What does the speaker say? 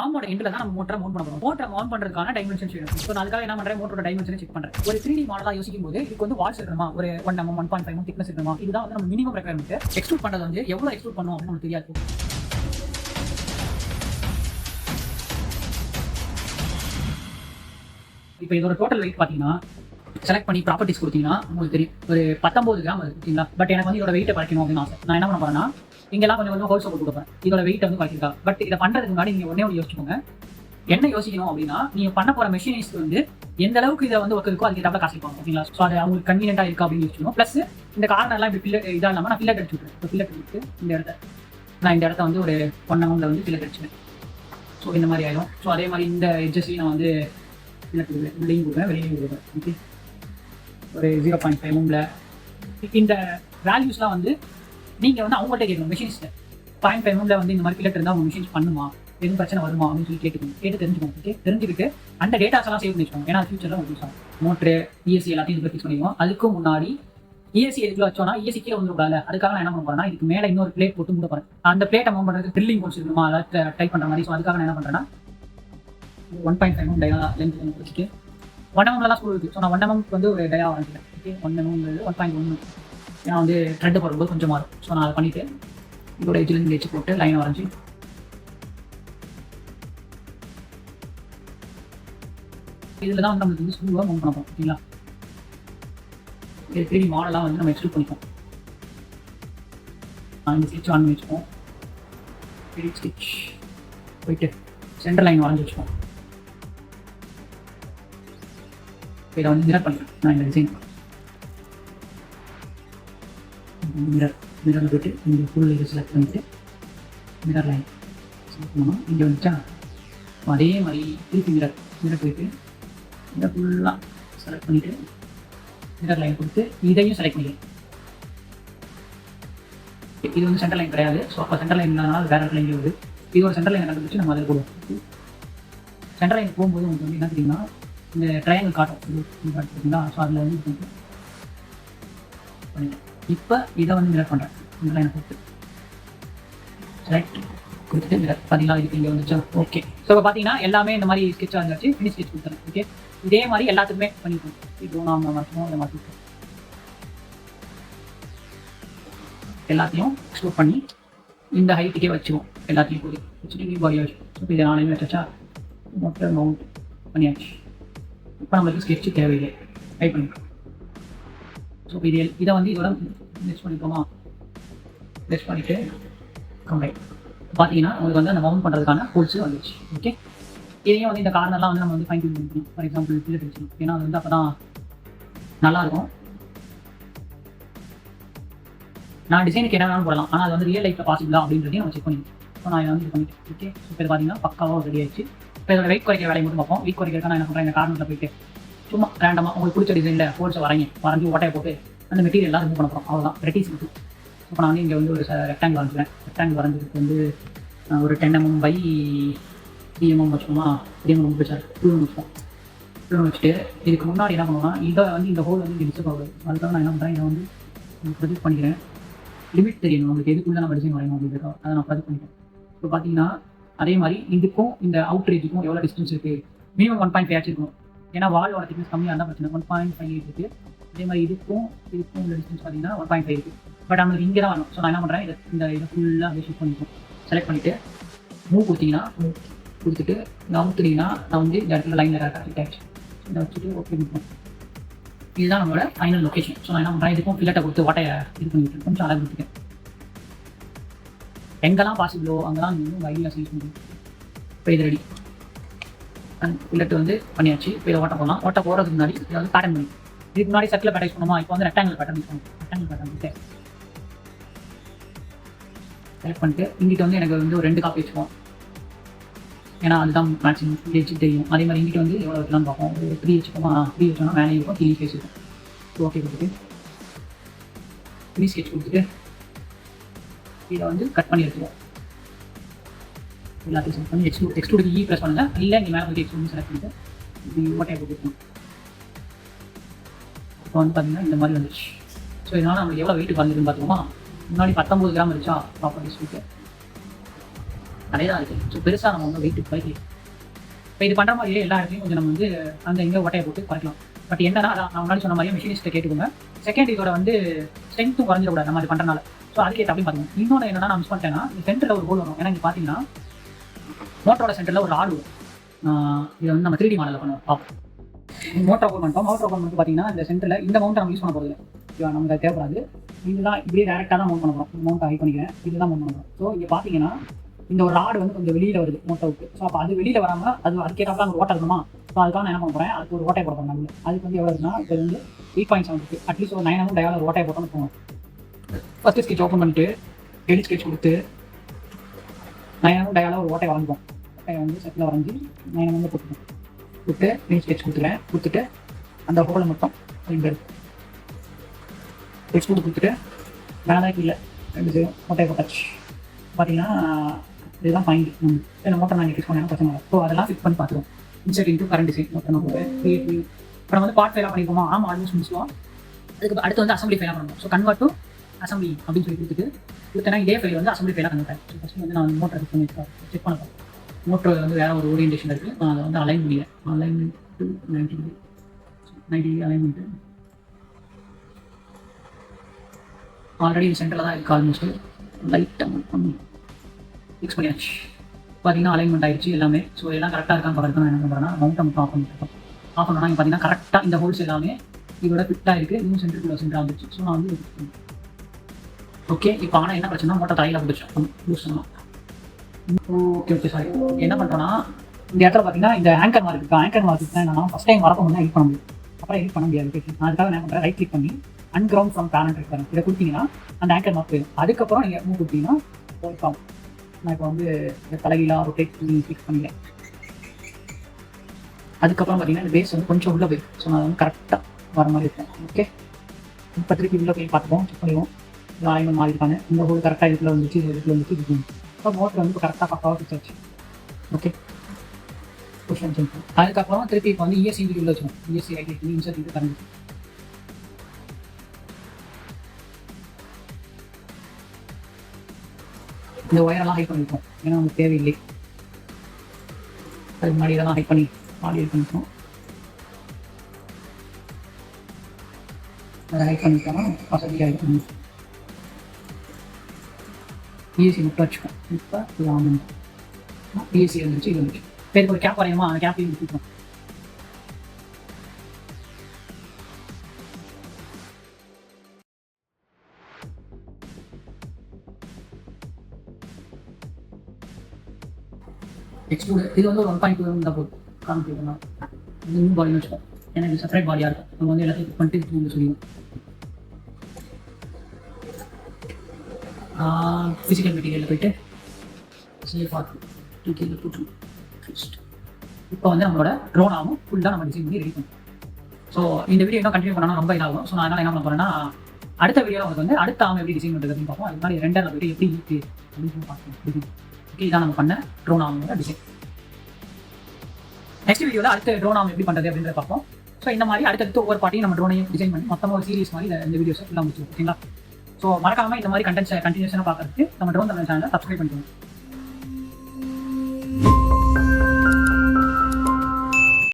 ஆமோட எண்ட்ல தான் நம்ம மோட்டரை மவுண்ட் பண்ண போறோம். மோட்டரை மவுண்ட் பண்றதுக்கான டைமென்ஷன்ஸ் வேணும். ஸோ நான் அதுக்காக என்ன பண்றேன், மோட்டரோட டைமென்ஷனை செக் பண்றேன். ஒரு 3D மாடலா யோசிக்கும் போது இதுக்கு வந்து வால்ஸ் இருக்கணுமா, ஒரு 1 mm 1.5 mm திக்னஸ் இருக்கணுமா, இதுதான் வந்து நம்ம மினிமம் ரெக்யர்மெண்ட். எக்ஸ்ட்ரூட் பண்றது வந்து எவ்வளவு எக்ஸ்ட்ரூட் பண்ணுவோம் அப்படின்னு நமக்கு தெரியாது. இப்போ இதோட டோட்டல் வெயிட் பார்த்தீங்கன்னா செலக்ட் பண்ணி ப்ராப்பர்ட்டிஸ் கொடுத்தீங்கன்னா உங்களுக்கு தெரியும் ஒரு 19 கிராம் இருக்குங்களா. பட் எனக்கு வந்து இதோட வெயிட்டை குறைக்கணும் அப்படின்னு ஆசை. நான் என்ன பண்ண போறேன்னா, இங்கெல்லாம் கொஞ்சம் ஹோல்ஸ் போட்டு கொடுப்பேன். இதோட வெயிட் வந்து குறைக்கிறா. பட் இதை பண்றதுக்கு முன்னாடி நீங்க ஒன்னே ஒன்று யோசிச்சுக்கோங்க. என்ன யோசிக்கணும் அப்படின்னா, நீங்க பண்ண போற மெஷினிஸ்ட் வந்து எந்த அளவுக்கு இதை வந்து ஒர்க் இருக்கோ அதுக்கு ஏதாவது காசு இருப்பாங்க. ஓகேங்களா. ஸோ அது அவங்களுக்கு கன்வீனியன்ட்டா இருக்கா அப்படின்னு யோசிக்கணும். ப்ளஸ் இந்த கார்னர்லாம் இப்படி இதாக இல்லாமல் நான் ஃபில்லட் அடிச்சு விட்டுறேன். ஃபில்லட் எடுத்து இந்த இடத்த வந்து ஒரு 1 mm வந்து ஃபில்லட் அடிச்சுவேன். ஸோ இந்த மாதிரி ஆயிடும். ஸோ அதே மாதிரி இந்த எட்ஜஸையும் நான் வந்து ஃபில்லட் கொடுக்குறேன். உள்ளேயும் கொடுக்குறேன், வெளியும் கொடுக்குறேன். ஓகே, ஒரு 0.5 mm. இந்த வேல்யூஸ்லாம் வந்து நீங்கள் வந்து அவங்கள்ட்ட கேட்கணும். மெஷின்ஸ்ட்டு 0.5 mm வந்து இந்த மாதிரி ஃபில்லட் இருந்தால் உங்கள் மிஷின்ஸ் பண்ணுமா, எதுவும் பிரச்சனை வருமா அப்படின்னு சொல்லி கேட்டு தெரிஞ்சுக்கணும். ஓகே, தெரிஞ்சுக்கிட்டு அந்த டேட்டாஸ் எல்லாம் சேவ் பண்ணி வச்சுக்கோங்க. ஏன்னா ஃபியூச்சரில் உங்களுக்கு யூஸ் ஆகும். மோட்ரு இஎஸ்சி எல்லாத்தையும் இது ஃபிக்ஸ் பண்ணிடுவோம். அதுக்கும் முன்னாடி இஎஸ்சி எதுக்குள்ள வச்சோன்னா இஎஸ்சி கீழே வந்துருக்காது. அதுக்காக நான் என்ன பண்ண போறேன்னா, இதுக்கு மேலே இன்னொரு பிளேட் போட்டு மூட போறேன். அந்த பிளேட் அமௌண்ட் பண்ணுறதுக்கு ட்ரில்லிங் கோர்ஸ் இருக்கணுமா, அதை டைப் பண்ணுற மாதிரி. ஸோ அதுக்காக நான் என்ன பண்ணுறேன்னா 1.5 mm டயா லென்த் வச்சுட்டு 1 mm ஸ்கூல் இருக்குது. ஸோ நான் 1 mm வந்து ஒரு டயா வரைஞ்சிட்டேன். Okay, 1 mm 1.1. ஏன்னா வந்து த்ரெட்டு போடும்போது கொஞ்சம் மாறும். ஸோ நான் அதை பண்ணிவிட்டு இதோட எஜ்ஜில் வச்சு போட்டு லைனை வரைஞ்சி இதில் தான் வந்து நம்மளுக்கு வந்து ஸ்க்ரூவாக மவுண்ட் பண்ண போகிறோம். ஓகேங்களா. இது 3D மாடலாக வந்து நம்ம எக்ஸ்ட்ரூட் பண்ணிப்போம். இந்த ஸ்கெட்ச் ஆன் பண்ணி வச்சுப்போம். எடிட் ஸ்கெட்ச் போயிட்டு சென்டர் லைன் வரைஞ்சி வச்சுப்போம். இதை வந்து மிரர் பண்ணிக்கிறேன். நான் இந்த டிசைன் மிரரில் போய்ட்டு இந்த ஃபுல் இது செலக்ட் பண்ணிவிட்டு மிரர் லைன் செலக்ட் பண்ணணும். இங்கே வந்துச்சா அதே மாதிரி திருப்பி மிரர் போயிட்டு இதை ஃபுல்லாக செலக்ட் பண்ணிவிட்டு மிரர் லைன் கொடுத்து இதையும் செலக்ட் பண்ணிக்கிறேன். இது வந்து சென்டர் லைன் கிடையாது. ஸோ அப்போ சென்டர் லைன் இல்லாதனால வேறு இடத்துல இங்கே வருது. இது ஒரு சென்டர் லைனை கண்டுபிடிச்சி நம்ம அதில் போடுவோம். சென்டர் லைன் போகும்போது உங்களுக்கு வந்து என்ன தெரியும்னா, இந்த ட்ரையாங்கிள் காட்டும். இது பார்த்தீங்களா. ஸோ அதில் வந்து பண்ணிட்டேன். இப்போ இதை வந்து மிரர் பண்ணுறேன். இந்த லைனை கொடுத்து செலக்ட் கொடுத்துட்டு மிரர் பார்த்தீங்களா, இதுக்கு இங்கே வந்துச்சா. ஓகே, ஸோ இப்போ பார்த்தீங்கன்னா எல்லாமே இந்த மாதிரி ஸ்கெட்சாக இருந்தாச்சு. ஃபினிஷ் ஸ்கெட்ச் கொடுத்துறேன். ஓகே, இதே மாதிரி எல்லாத்துக்குமே பண்ணிப்போம். இப்போ நாம் மாற்றணும், இதை மாற்றிப்போம். எல்லாத்தையும் எக்ஸ்ப்ளோர் பண்ணி இந்த ஹைட்டுக்கே வச்சுவோம். எல்லாத்தையும் போய் வச்சுட்டு நியூ பாடியாக வச்சுப்போம். ஸோ இதை நாளையுமே வச்சா மொட்டை மவுண்ட் பண்ணியாச்சு. இப்போ நம்மளுக்கு ஸ்கெட்சு தேவையில்லை, டைப் பண்ணிக்கலாம். ஸோ இதை வந்து இதோட நெக்ஸ்ட் பண்ணிப்போமா. நெக்ஸ்ட் பண்ணிவிட்டு கம்ப்ளைண்ட் பார்த்தீங்கன்னா உங்களுக்கு வந்து அந்த மவுண்ட் பண்ணுறதுக்கான ஹோல்ஸு வந்துச்சு. ஓகே, இதையும் வந்து இந்த கார்னர்லாம் வந்து நம்ம வந்து ஃபைன் டியூன் பண்ணிக்கணும். ஃபார் எக்ஸாம்பிள் ஃபில்லட் அடிச்சு, ஏன்னா அது வந்து அப்போ தான் நல்லாயிருக்கும். நான் டிசைனுக்கு என்ன வேணாலும் போடலாம், ஆனால் அது வந்து ரியல் லைஃப்பில் பாசிபிளா அப்படின்றதையும் நம்ம செக் பண்ணிக்கணும். ஸோ நான் இதை வந்து இது பண்ணிட்டேன். ஓகே, இப்போ இது பார்த்தீங்கன்னா பக்காவாக ரெடி ஆயிடுச்சு. இப்போ இதோட வெயிட் குறைக்கிற வேலையை மட்டும் பார்ப்போம். வெயிட் குறைக்கிறதுக்கு நான் என்ன பண்ணுறேன், இந்த கார்னரில் போயிட்டு சும்மா ரேண்டமாக உங்களுக்கு பிடிச்ச டிசைனில் ஹோல்ஸை வரைஞ்சி ஓட்டையை போட்டு அந்த மெட்டீரியல்லாம் ரிமூவ் பண்ண போகிறோம். அவ்வளோதான், ரெட்டிஸ் இருக்குது. இப்போ நான் வந்து இங்கே வந்து ஒரு ரெக்டாங்கிள் வரைஞ்சிக்கிறேன். ரெக்டாங்கிள் வரைஞ்சதுக்கு வந்து ஒரு 10 mm by 3 mm வச்சுக்கோமா. 3 mm வச்சாரு 2 வச்சுப்போம். 2 வச்சுட்டு இதுக்கு முன்னாடி என்ன பண்ணுவோம்னா, இதை வந்து இந்த ஹோல் வந்து டிஸ்டர்ப் ஆகுது. அதுக்காக நான் என்ன பண்ணுறேன், இதை வந்து ப்ரொஜெக்ட் பண்ணிக்கிறேன். லிமிட் தெரியணும் நம்மளுக்கு, எதுக்குள்ளே நம்ம டிசைன் வரையணும் அப்படின்றதோ அதை நான் ப்ரொஜெக்ட் பண்ணிக்கிறேன். இப்போ பார்த்தீங்கன்னா அதே மாதிரி இதுக்கும் இந்த அவுட் ரேஜுக்கும் எவ்வளோ டிஸ்டன்ஸ் இருக்குது, மினிமம் 1.5 ஆச்சு இருக்கும். ஏன்னா வாலோட திக்னஸ் கம்மியாக இருந்தால் பிரச்சனை. 1.5 இருக்குது. அதே மாதிரி இதுக்கும் உள்ள டிஸ்டன்ஸ் பார்த்தீங்கன்னா 1.5 இருக்குது. பட் நம்மளுக்கு இங்கே தான் வரணும். ஸோ நான் என்ன பண்ணுறேன், இதை ஃபுல்லாக அப்படியே ஷிஃப்ட் பண்ணிப்போம். செலக்ட் பண்ணிவிட்டு மூவ் கொடுத்தீங்கன்னா கொடுத்துட்டு நவுத்துனீங்கன்னா நான் வந்து இந்த இடத்துல லைனில் கரெக்டாக ஆகிடுச்சு. இதை வச்சுட்டு ஓகே பண்ணிப்போம். இதுதான் நம்மளோட ஃபைனல் லொக்கேஷன். ஸோ நான் என்ன பண்ணுறேன், இதுக்கும் ஃபில்லட்டை கொடுத்து ஓட்டையை இது பண்ணிவிட்டு கொஞ்சம் அழகு கொடுத்துருக்கேன். எங்கெல்லாம் பாசிபிளோ அங்கெல்லாம் நீங்கள் ஐடியாஸ் யூஸ் பண்ணுறேன். இப்போ இது ரெடி. ஃபில்லட் வந்து பண்ணியாச்சு. இப்போ இதை ஓட்ட போகலாம். ஓட்ட போகிறதுக்கு முன்னாடி இதை வந்து பேட்டர்ன் பண்ணி இதுக்கு முன்னாடி சர்க்கிள் பேட்டர்ன் பண்ணுமா. இப்போ வந்து ரெக்டாங்கிள் பேட்டர்ன் யூஸ் பண்ணுவோம். ரெக்டாங்கிள் பேட்டர்ன் வந்து செலக்ட் பண்ணிட்டு இங்கிட்ட வந்து எனக்கு வந்து ஒரு 2 காப்பி வச்சுப்போம். ஏன்னா அதுதான் மேக்ஸிமம் வச்சு தெரியும். அதே மாதிரி இங்கிட்ட வந்து எவ்வளோ வைக்கலாம்னு பார்ப்போம். ஒரு 3 வச்சுப்போமா. 3 வச்சோம்னா மேலே இருக்கும், கீழே ஃபேஸ் இருக்கும். ஓகே கொடுத்துட்டு ஃபினிஷ் ஸ்கெட்ச் கொடுத்துட்டு இதை வந்து கட் பண்ணி எடுத்துவோம். எல்லாத்தையும் செலக்ட் பண்ணி எக்ஸ்ட்ரூடுக்கு ப்ரெஸ் பண்ணுங்கள். இல்லை நீங்கள் மேலே வந்து எக்ஸ்ட்ரூட் செலக்ட் பண்ணிட்டு இப்படி ஓட்டையை போட்டுருக்கணும். இப்போ வந்து பார்த்தீங்கன்னா இந்த மாதிரி வந்துச்சு. ஸோ இதனால் நம்மளுக்கு எவ்வளோ வெயிட் வந்துருக்குன்னு பார்த்துக்கோமா. முன்னாடி 19 கிராம் இருந்துச்சா ப்ராப்பர்ட்டி ஸ்வீட்டு. அதே தான் இருக்குது. ஸோ பெருசாக நம்ம வந்து வெயிட் குறைக்கல. இப்போ இது பண்ணுற மாதிரியே எல்லா இடத்துலையும் கொஞ்சம் நம்ம வந்து அந்த இங்கே ஓட்டையை போட்டு குறைக்கலாம். பட் என்னன்னா அதான் நான் முன்னாடி சொன்ன மாதிரியே மிஷினிஸ்ட்டை கேட்டுக்கோங்க. செகண்ட் இதோட வந்து ஸ்ட்ரென்த்தும் குறைஞ்சிடக்கூடாது நம்ம அது பண்ணுறனால. ஸோ அதுக்கேற்ற அப்படி பார்த்துக்கணும். இன்னொன்று என்னன்னா நான் மிஸ் பண்ணிட்டேன்னா இந்த சென்டரில் ஒரு ஹோல் வரும். ஏன்னா இங்கே பார்த்தீங்கன்னா மோட்டரோட சென்டரில் ஒரு ஆடு வரும். இதை வந்து நம்ம 3D மாடலில் பண்ணுவோம். பார்ப்போம். மோட்டர் ஓப்பன் பண்ணிட்டோம். மோட்டர் ஓப்பன் பண்ணிட்டு பார்த்தீங்கன்னா இந்த சென்டரில் இந்த மவுண்ட் நம்ம யூஸ் பண்ண போகிறது இல்லை. நமக்கு தேவைப்படாது. இதுதான் இப்படியே டேரெக்டாக தான் மவுண்ட் பண்ண போகிறோம். இந்த மவுண்ட் ஹை பண்ணிக்கிறேன். இதுதான் மவுண்ட் பண்ண போகிறோம். ஸோ இங்கே பார்த்தீங்கன்னா இந்த ஒரு ராடு வந்து கொஞ்சம் வெளியில் வருது மோட்டருக்கு. ஸோ அப்போ அது வெளியில் வராமல் அது அதுக்கேற்றாப்புல அங்கே ஓட்டை இருக்கணுமா? ஸோ அதுக்காக நான் என்ன பண்ண போகிறேன், அதுக்கு ஒரு ஓட்டை போட போகிறேன். அதுக்கு வந்து எவ்வளோ இருக்குன்னா இப்போ வந்து 8.7 இருக்குது. அட்லீஸ்ட் ஒரு 9 mm டயாவில் ஒரு ஓட்டையை போட்டோம்னு போகணும். ஃபஸ்ட்டு ஸ்கெட்ச் ஓப்பன் பண்ணிட்டு எடிட் ஸ்கெட்ச் கொடுத்து 9 mm டயாவில் ஒரு ஓட்டை வரைஞ்சிப்போம். ஓட்டையை வந்து செட்டில் வரைஞ்சி 9 mm போட்டுப்போம். கொடுத்து எடிட் ஸ்கெட்ச் கொடுத்துட்டு அந்த ஹோலை மட்டும் இங்கே இருக்கு எக்ஸ்போர்ட் கொடுத்துட்டு மேலே இல்லை 2 ஓட்டையை போட்டாச்சு. பார்த்தீங்கன்னா இதுதான் ஃபைன். இந்த மோட்டர் நான் ஃபிக்ஸ் பண்ணேன் பிரச்சனை இல்லை. ஸோ அதெல்லாம் ஃபிக்ஸ் பண்ணி பார்த்துருவோம். Insert into current design motor நம்ம கிரியேட் பண்ணி இப்போ நம்ம வந்து பார்ட் ஃபைலாக பண்ணிப்போமா? ஆமாம், ஆல்மோஸ்ட் முடிச்சுவோம். அதுக்கு அடுத்து வந்து அசம்பிளி ஃபைலாக பண்ணணும். ஸோ கன்வெர்ட் டு அசம்பிளி அப்படின்னு சொல்லி கொடுத்தேன்னா இதே ஃபைல் வந்து அசம்பிளி ஃபைலாக கன்வெர்ட் ஆகும். ஸோ ஃபஸ்ட்டு வந்து நான் மோட்டர் ஃபிக்ஸ் பண்ணி செக் பண்ண போகிறேன். மோட்டர் வந்து வேறு ஒரு ஓரியன்டேஷன் இருக்குது. நான் அதை வந்து அலைன் பண்ணிடுறேன். அலைன்மெண்ட் டு 90 அலைன்மெண்ட்டு ஆல்ரெடி சென்டரில் தான் இருக்குது. ஆல்மோஸ்ட் லைட்டாக பண்ணி ஃபிக்ஸ் பண்ணியாச்சு. பார்த்தீங்கன்னா அலைன்மெண்ட் ஆகிடுச்சு எல்லாமே. ஸோ எல்லாம் கரெக்டாக இருக்கான்னு பார்க்குறது நான் என்ன பண்ணுறேன்னா மவுண்ட்டை மட்டும் ஆஃப் பண்ணிட்டு ஆஃப் பண்ணோன்னா இங்கே பார்த்தீங்கன்னா கரெக்டாக இந்த ஹோல்ஸ் எல்லாமே இதோட ஃபிட்டாக இருக்குது. இன்னும் சென்டர் ஆகிடுச்சு. ஸோ நான் வந்து ஓகே. இப்போ ஆனால் என்ன பிரச்சனை, மோட்டர் தலையில் பிடிச்சோம் யூஸ் பண்ணலாம். Okay sorry. என்ன பண்ணுறோன்னா இந்த இடத்துல பார்த்தீங்கன்னா இந்த ஆங்கர் மார்க் இருக்குது. ஆங்கர் மார்க் இருக்குன்னா என்னன்னா ஃபஸ்ட் டைம் வரப்போ வந்து எடிட் பண்ண முடியும். அப்புறம் எடிட் பண்ண முடியாது. நான் அதுக்காக என்ன பண்ணுறேன், ரைட் கிளிக் பண்ணி அன்கிரவுண்ட் ஃப்ரம் பேரண்ட் இருக்கிறேன். இதை கொடுத்தீங்கன்னா அந்த ஆங்கர் மார்க் போயிடும். அதுக்கப்புறம் நீங்கள் மூவ் கொடுத்தீங்கன்னா ஒர்க் ஆகும். நான் இப்போ வந்து தலைகீழாக ரொட்டேட் பண்ணி ஃபிக்ஸ் பண்ணிக்கிறேன். அதுக்கப்புறம் பார்த்தீங்கன்னா இந்த பேஸ் வந்து கொஞ்சம் உள்ளே போயிடும். ஸோ நான் வந்து கரெக்டாக வர மாதிரி இருக்கேன். ஓகே. இப்போ திருப்பி உள்ளே போய் பார்த்துப்போம், செக் பண்ணுவோம். இந்த ஆயிரம் மாறி இருக்காங்க. இந்த ஹோல் கரெக்டாக இதுக்குள்ள வந்துச்சு, இதுக்குள்ள வந்துச்சு, இது இப்போ மோட்டர் வந்து இப்போ கரெக்டாக பக்காவாக ஃபிக்ஸ் ஆச்சு. ஓகே. அதுக்கப்புறம் திருப்பி இப்போ வந்து இஎஸ்சி உள்ள வச்சுக்கோம். இஎஸ்சி ரைட் பண்ணி இன்சர்ட் இது கரண்ட். இந்த ஒயரெல்லாம் ஹைட் பண்ணிப்போம். ஏன்னா நமக்கு தேவையில்லை. அதுக்கு முன்னாடி இதெல்லாம் ஹைட் பண்ணி ஆடியோ பண்ணிப்போம். அதை ஹைட் பண்ணிட்டோம்னா வசதியாக ஹைட் பண்ணி இஎஸ்சி மட்டும் வச்சுக்கோம். இப்போ இது ஆன் பண்ணிட்டோம். இஎஸ்சி வந்துச்சு, இது வந்துச்சு. பேருக்கு ஒரு கேப் வரையுமா, அந்த கேப்பையும் கொடுத்துருக்கோம். எக்ஸ்ட்ரூட் இது வந்து ஒரு 1.2 இருந்தால் போதும். காமிக்கலாம் இது நியூ பாடின்னு வச்சுக்கோம். ஏன்னா இது செப்பரேட் பாடியாக இருக்கும். நம்ம வந்து எல்லாத்தையும் குக் பண்ணிட்டு இது வந்து சொல்லிடுவோம். ஃபிசிக்கல் மெட்டீரியலில் போய்ட்டு சேஃப் ஆகும் தூக்கியில் போட்டு இப்போ வந்து நம்மளோட ட்ரோன் ஆகும் ஃபுல்லாக நம்ம டிசைன் பண்ணி ரெடி பண்ணுவோம். ஸோ இந்த வீடியோ இன்னும் கண்டினியூ பண்ணால் ரொம்ப இதாகும். ஸோ நான் அதனால் என்ன பண்ண போகிறேன்னா அடுத்த வீடியோவில் உங்களுக்கு வந்து அடுத்த ஆகும் எப்படி டிசைன் பண்ணுறது அப்படின்னு பார்ப்போம். அது மாதிரி ரெண்டரில் போய்ட்டு எப்படி இருக்குது அப்படின்னு சொல்லி பார்க்கணும். ஓகே, இதான் நம்ம பண்ண ட்ரோன் ஆகுங்களோட டிசைன். நெக்ஸ்ட் வீடியோவில் அடுத்த ட்ரோன் ஆகும் எப்படி பண்ணுறது அப்படின்றத பார்ப்போம். ஸோ இந்த மாதிரி அடுத்தடுத்து ஒவ்வொரு பார்ட்டியும் நம்ம ட்ரோனையும் டிசைன் பண்ணி மொத்தமாக ஒரு சீரிஸ் மாதிரி இந்த வீடியோஸை ஃபுல்லாக முடிச்சு. ஓகேங்களா? ஸோ மறக்காமல் இந்த மாதிரி கண்டென்ட்ஸை கண்டினியூஸாக பார்க்கறதுக்கு நம்ம ட்ரோன் தமிழ் சேனலை சப்ஸ்கிரைப் பண்ணிக்கணும்.